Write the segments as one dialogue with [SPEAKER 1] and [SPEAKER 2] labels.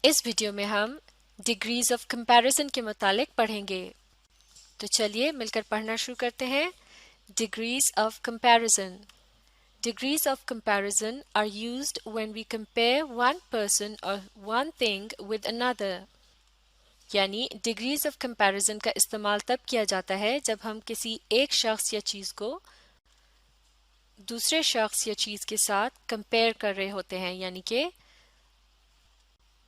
[SPEAKER 1] اس video میں ہم degrees of comparison کے متعلق پڑھیں گے تو چلیے مل کر پڑھنا شروع کرتے ہیں. Degrees of comparison. Degrees of comparison are used when we compare one person or one thing with another. یعنی ڈگریز آف کمپیریزن کا استعمال تب کیا جاتا ہے جب ہم کسی ایک شخص یا چیز کو دوسرے شخص یا چیز کے ساتھ کمپیئر کر رہے ہوتے ہیں، یعنی کہ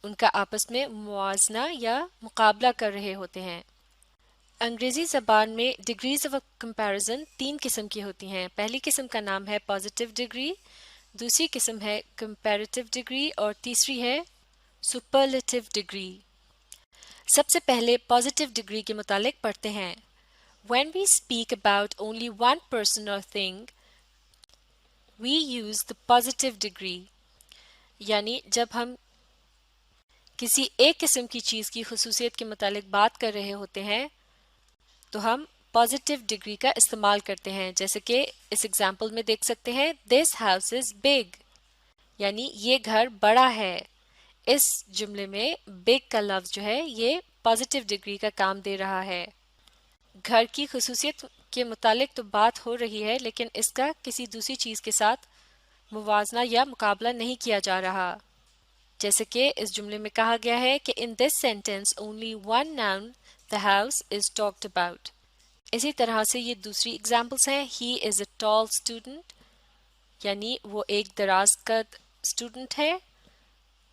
[SPEAKER 1] ان کا آپس میں موازنہ یا مقابلہ کر رہے ہوتے ہیں. انگریزی زبان میں ڈگریز آف کمپیریزن 3 قسم کی ہوتی ہیں. پہلی قسم کا نام ہے پازیٹیو ڈگری، دوسری قسم ہے کمپیریٹیو ڈگری اور تیسری ہے سپرلیٹیو ڈگری. سب سے پہلے پازیٹیو ڈگری کے متعلق پڑھتے ہیں. When we speak about only one person or thing, we use the positive degree. یعنی جب ہم کسی ایک قسم کی چیز کی خصوصیت کے متعلق بات کر رہے ہوتے ہیں تو ہم پازیٹیو ڈگری کا استعمال کرتے ہیں. جیسے کہ اس ایگزامپل میں دیکھ سکتے ہیں This house is big، یعنی یہ گھر بڑا ہے. اس جملے میں big کا لفظ جو ہے یہ پازیٹیو ڈگری کا کام دے رہا ہے. گھر کی خصوصیت کے متعلق تو بات ہو رہی ہے لیکن اس کا کسی دوسری چیز کے ساتھ موازنہ یا مقابلہ نہیں کیا جا رہا. جیسے کہ اس جملے میں کہا گیا ہے کہ in this sentence only one noun, the house, is talked about. اسی طرح سے یہ دوسری ایگزامپلس ہیں. He is a tall student، یعنی وہ ایک دراز قد اسٹوڈنٹ ہے.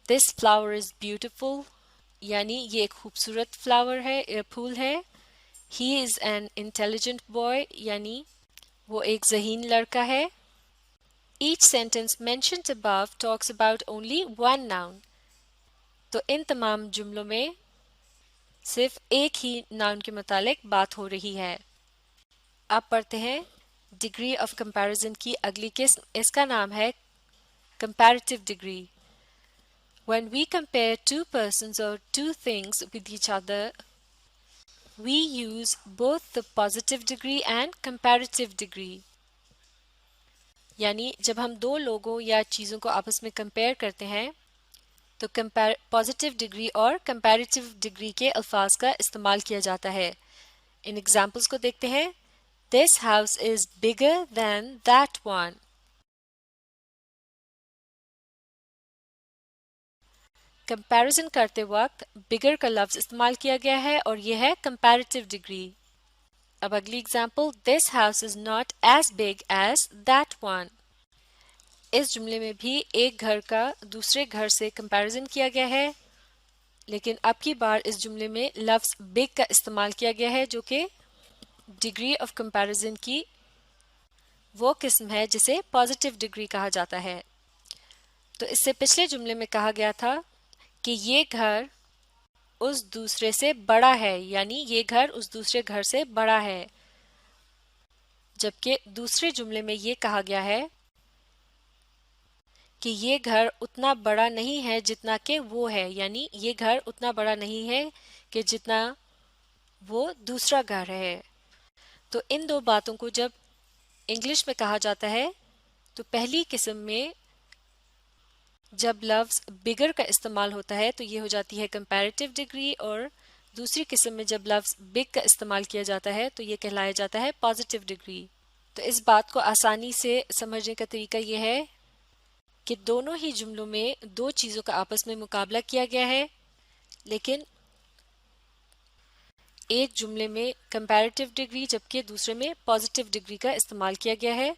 [SPEAKER 1] This flower is beautiful، یعنی یہ ایک خوبصورت فلاور ہے، پھول ہے. He is an intelligent boy، یعنی وہ ایک ذہین لڑکا ہے. Each sentence mentioned above talks about only one noun. تو ان تمام جملوں میں صرف ایک ہی ناؤن کے متعلق بات ہو رہی ہے. اب پڑھتے ہیں ڈگری آف کمپیریزن کی اگلی قسم. اس کا نام ہے comparative degree. When we compare two persons or two things with each other, we use both the positive degree and comparative degree. یعنی جب ہم دو لوگوں یا چیزوں کو آپس میں کمپیئر کرتے ہیں تو پازیٹیو ڈگری اور کمپیریٹیو ڈگری کے الفاظ کا استعمال کیا جاتا ہے. ان ایگزامپلس کو دیکھتے ہیں. This house is bigger than that one. Comparison کرتے وقت bigger کا لفظ استعمال کیا گیا ہے اور یہ ہے کمپیریٹیو ڈگری. اب اگلی example This house is not as big as that one. اس جملے میں بھی ایک گھر کا دوسرے گھر سے کمپیریزن کیا گیا ہے لیکن اب کی بار اس جملے میں لفظ big کا استعمال کیا گیا ہے جو کہ ڈگری آف کمپیریزن کی وہ قسم ہے جسے پازیٹیو ڈگری کہا جاتا ہے. تو اس سے پچھلے جملے میں کہا گیا تھا کہ یہ گھر اس دوسرے سے بڑا ہے، یعنی یہ گھر اس دوسرے گھر سے بڑا ہے، جبکہ دوسرے جملے میں یہ کہا گیا ہے کہ یہ گھر اتنا بڑا نہیں ہے جتنا کہ وہ ہے، یعنی یہ گھر اتنا بڑا نہیں ہے کہ جتنا وہ دوسرا گھر ہے. تو ان دو باتوں کو جب انگلش میں کہا جاتا ہے تو پہلی قسم میں جب لفظ بگر کا استعمال ہوتا ہے تو یہ ہو جاتی ہے کمپیریٹیو ڈگری، اور دوسری قسم میں جب لفظ بگ کا استعمال کیا جاتا ہے تو یہ کہلایا جاتا ہے پازیٹیو ڈگری. تو اس بات کو آسانی سے سمجھنے کا طریقہ یہ ہے کہ دونوں ہی جملوں میں دو چیزوں کا آپس میں مقابلہ کیا گیا ہے لیکن ایک جملے میں کمپیریٹیو ڈگری جبکہ دوسرے میں پازیٹیو ڈگری کا استعمال کیا گیا ہے.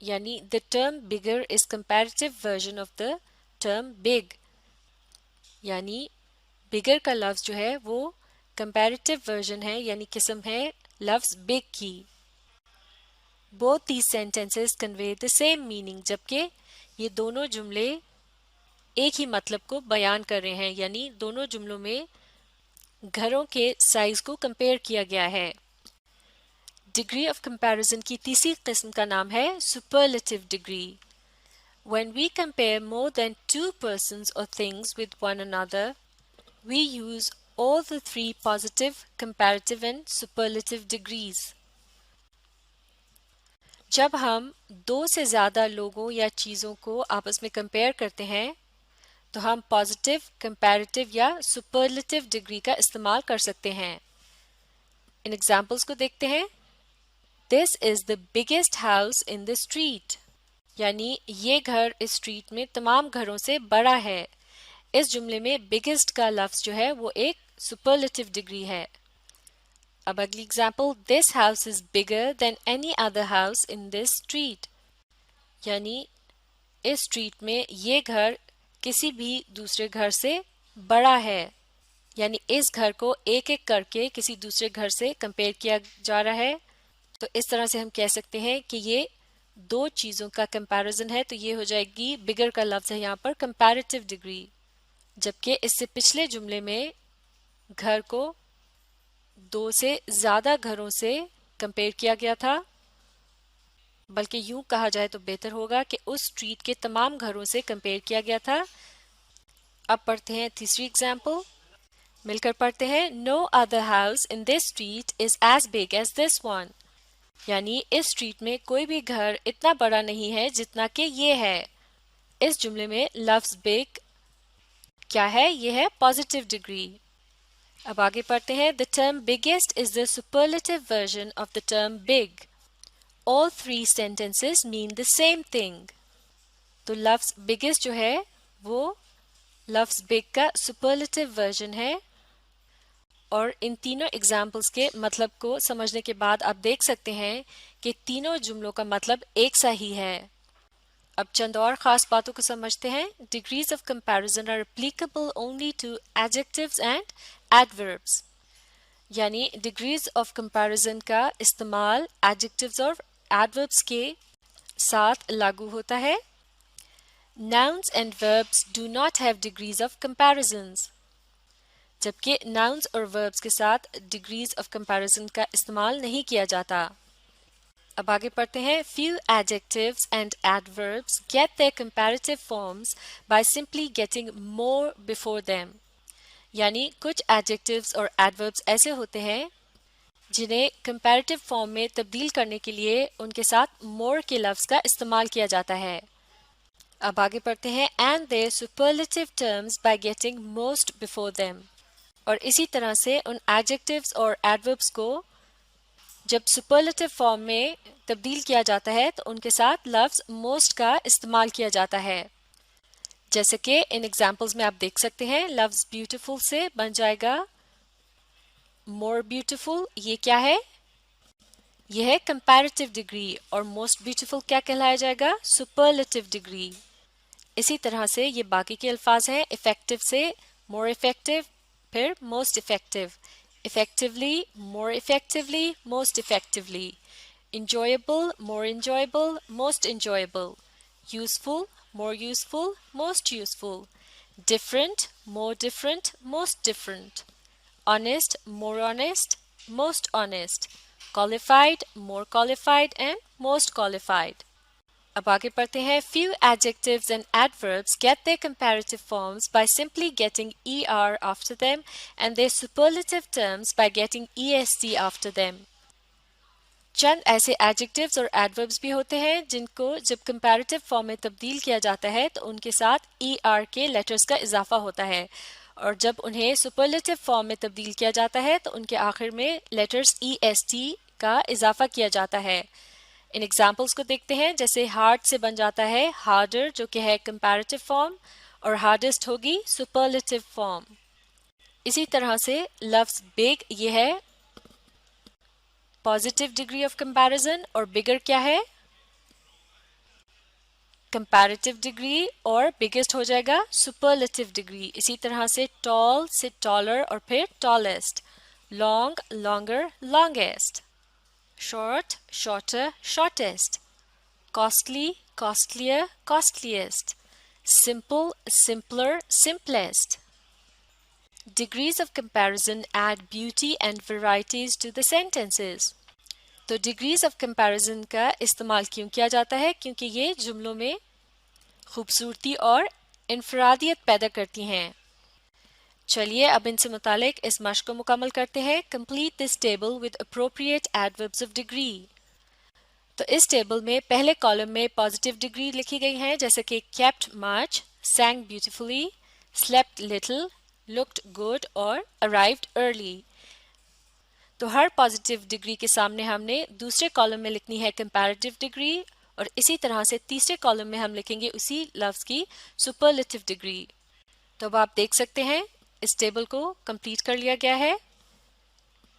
[SPEAKER 1] یعنی the term bigger is comparative version of the term big. یعنی bigger کا لفظ جو ہے وہ comparative version ہے، یعنی قسم ہے لفظ big کی. Both these sentences convey the same meaning، جبکہ یہ دونوں جملے ایک ہی مطلب کو بیان کر رہے ہیں، یعنی دونوں جملوں میں گھروں کے سائز کو کمپیئر کیا گیا ہے. ڈگری آف کمپیریزن کی تیسری قسم کا نام ہے سپرلیٹیو degree. When we compare more than two persons or things with one another, we use all the three positive, comparative and superlative degrees. جب ہم دو سے زیادہ لوگوں یا چیزوں کو آپس میں کمپیئر کرتے ہیں تو ہم پازیٹیو، کمپیریٹیو یا سپرلیٹیو ڈگری کا استعمال کر سکتے ہیں۔ ان ایگزامپلس کو دیکھتے ہیں۔ This is the biggest house in the street. یعنی یہ گھر اس اسٹریٹ میں تمام گھروں سے بڑا ہے۔ اس جملے میں biggest کا لفظ جو ہے وہ ایک سپرلیٹیو ڈگری ہے۔ اب اگلی example, This house is bigger than any other house in this street. یعنی اس اسٹریٹ میں یہ گھر کسی بھی دوسرے گھر سے بڑا ہے، یعنی اس گھر کو ایک ایک کر کے کسی دوسرے گھر سے کمپیئر کیا جا رہا ہے۔ تو اس طرح سے ہم کہہ سکتے ہیں کہ یہ دو چیزوں کا کمپیریزن ہے، تو یہ ہو جائے گی بگر کا لفظ ہے یہاں پر کمپیریٹیو ڈگری، جبکہ اس سے پچھلے جملے میں گھر کو دو سے زیادہ گھروں سے کمپیئر کیا گیا تھا، بلکہ یوں کہا جائے تو بہتر ہوگا کہ اس اسٹریٹ کے تمام گھروں سے کمپیئر کیا گیا تھا۔ اب پڑھتے ہیں تیسری ایگزامپل، مل کر پڑھتے ہیں۔ No other house in this street is as big as this one. یعنی اس اسٹریٹ میں کوئی بھی گھر اتنا بڑا نہیں ہے جتنا کہ یہ ہے۔ اس جملے میں لفظ big کیا ہے؟ یہ ہے پازیٹیو ڈگری۔ اب آگے پڑھتے ہیں۔ The term biggest is the superlative version of the term big. All three sentences mean the same thing. تو لفظ biggest جو ہے وہ لفظ big کا superlative version ہے، اور ان تینوں ایگزامپلس کے مطلب کو سمجھنے کے بعد آپ دیکھ سکتے ہیں کہ تینوں جملوں کا مطلب ایک سا ہی ہے۔ اب چند اور خاص باتوں کو سمجھتے ہیں۔ Degrees of comparison are applicable only to adjectives and adverbs. یعنی ڈگریز آف کمپیریزن کا استعمال ایڈجیکٹیوز اور ایڈوربس کے ساتھ لاگو ہوتا ہے۔ Nouns and verbs do not have degrees of comparisons. جبکہ nouns اور verbs کے ساتھ degrees of comparison کا استعمال نہیں کیا جاتا۔ اب آگے پڑھتے ہیں۔ Few adjectives and adverbs get their comparative forms by simply getting more before them. یعنی کچھ adjectives اور adverbs ایسے ہوتے ہیں جنہیں comparative form میں تبدیل کرنے کے لیے ان کے ساتھ more کے لفظ کا استعمال کیا جاتا ہے۔ اب آگے پڑھتے ہیں۔ And their superlative terms by getting most before them. اور اسی طرح سے ان adjectives اور adverbs کو جب superlative form میں تبدیل کیا جاتا ہے تو ان کے ساتھ لفظ most کا استعمال کیا جاتا ہے، جیسے کہ ان ایگزامپلز میں آپ دیکھ سکتے ہیں۔ لفظ beautiful سے بن جائے گا more beautiful۔ یہ کیا ہے؟ یہ ہے comparative degree، اور most beautiful کیا کہلایا جائے گا؟ superlative degree۔ اسی طرح سے یہ باقی کے الفاظ ہیں۔ effective سے more effective، پھر most effective، effectively، more effectively، most effectively، enjoyable، more enjoyable، most enjoyable، useful، more useful، most useful، different، more different، most different، honest، more honest، most honest، qualified، more qualified and most qualified۔ اب آگے پڑھتے ہیں۔ Few adjectives and adverbs get their comparative forms by simply getting er after them and their superlative terms by getting est after them. چند ایسے adjectives اور adverbs بھی ہوتے ہیں جن کو جب comparative form میں تبدیل کیا جاتا ہے تو ان کے ساتھ er کے لیٹرز کا اضافہ ہوتا ہے، اور جب انہیں superlative form میں تبدیل کیا جاتا ہے تو ان کے آخر میں لیٹرز est کا اضافہ کیا جاتا ہے۔ ان ایگزامپلس کو دیکھتے ہیں، جیسے ہارڈ سے بن جاتا ہے ہارڈر جو کہ ہے کمپیریٹیو فارم، اور ہارڈسٹ ہوگی سپرلیٹیو فارم۔ اسی طرح سے لفظ بگ یہ ہے پازیٹیو ڈگری آف کمپیریزن، اور بگر کیا ہے؟ کمپیریٹیو ڈگری، اور بگیسٹ ہو جائے گا سپرلیٹیو ڈگری۔ اسی طرح سے ٹال سے ٹالر، اور پھر tallest, long longer longest, short shorter shortest، costly costlier costliest، simple simpler simplest۔ Degrees of comparison add beauty and varieties to the sentences۔ تو degrees of comparison کا استعمال کیوں کیا جاتا ہے؟ کیونکہ یہ جملوں میں خوبصورتی اور انفرادیت پیدا کرتی ہیں۔ چلیے اب ان سے متعلق اس مشق کو مکمل کرتے ہیں۔ Complete this table with appropriate adverbs of degree۔ تو اس ٹیبل میں پہلے کالم میں پازیٹیو ڈگری لکھی گئی ہیں، جیسے کہ kept much، sang beautifully، slept little, looked good اور arrived early. تو ہر پازیٹیو ڈگری کے سامنے ہم نے دوسرے کالم میں لکھنی ہے کمپیریٹیو ڈگری اور اسی طرح سے تیسرے کالم میں ہم لکھیں گے اسی لفظ کی سپرلیٹیو ڈگری. تو اب آپ دیکھ سکتے ہیں اس ٹیبل کو کمپلیٹ کر لیا گیا ہے.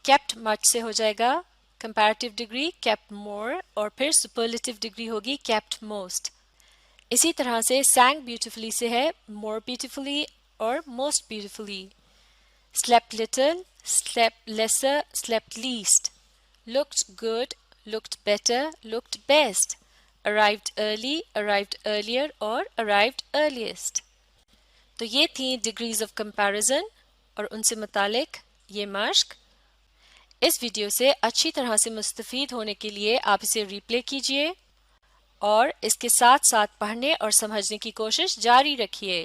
[SPEAKER 1] kept much سے ہو جائے گا کمپیریٹیو ڈگری kept more اور پھر سپرلیٹیو ڈگری ہوگی kept most. اسی طرح سے sang beautifully سے ہے more beautifully اور most beautifully. slept little, slept lesser, slept least. looked good, looked better, looked best. arrived early, arrived earlier اور arrived earliest. تو یہ تھیں ڈگریز آف کمپیریزن اور ان سے متعلق یہ مشق. اس ویڈیو سے اچھی طرح سے مستفید ہونے کے لیے آپ اسے ریپلے کیجئے اور اس کے ساتھ ساتھ پڑھنے اور سمجھنے کی کوشش جاری رکھیے.